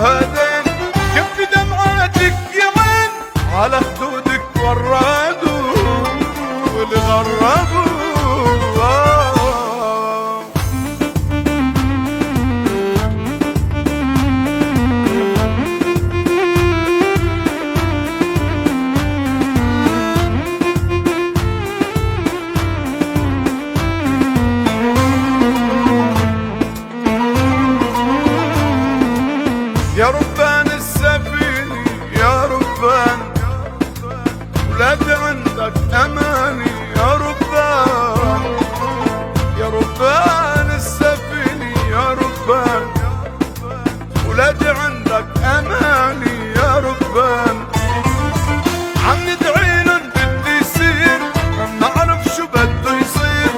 هدين يبكي دمعاتك يا عين على خدودك ورادوا والغربوا. يا ربان السفينة يا ربان ولاد عندك أماني يا ربان. يا ربان السفينة يا ربان ولاد عندك أماني يا ربان. عم ندعيلن بدي يصير ما بنعرف شو بده يصير.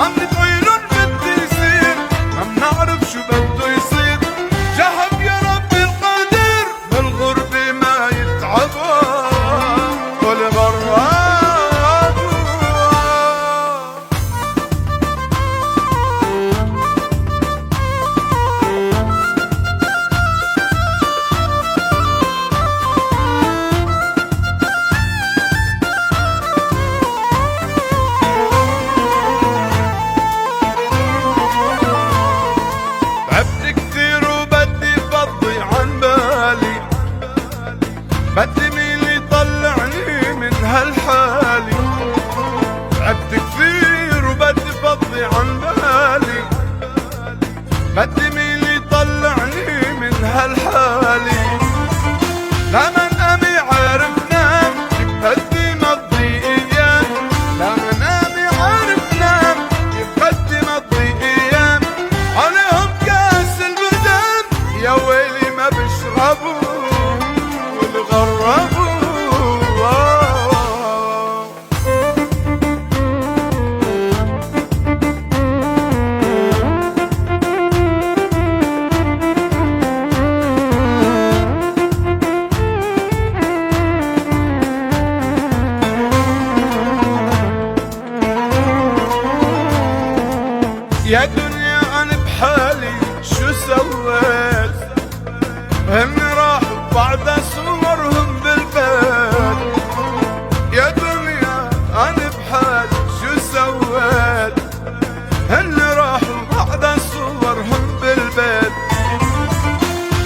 عم ندعيلن بدي يصير ما بنعرف شو بده يصير. جهب يا رب القادر بالغربة ما يتعبى والغراب. بدي مين يطلعني من هالحالي. تعبت كثير وبدي فضي عن بالي. بدي مين يطلعني من هالحالي. لا منامي عارف نام يبهدي مضي ايام. لا منامي عارف نام يبهدي مضي ايام. عليهم كاس البردان يا ويلي ما بشربوا غربوا. يا دنيا انا بحالي شو سويت. هن راحوا بعد صورهم بالبيت. يا دنيا انا بحالي شو سويت. هن راحوا بعد صورهم بالبيت.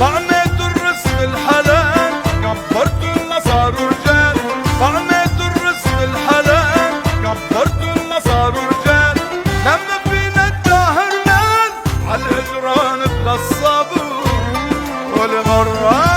طعميت الرزق الحلال كبرت اللي صاروا رجال. طعميت الرزق الحلال كبرت اللي صاروا رجال. لما فينا الدهر نال عالهجران بغصبوا والغراب.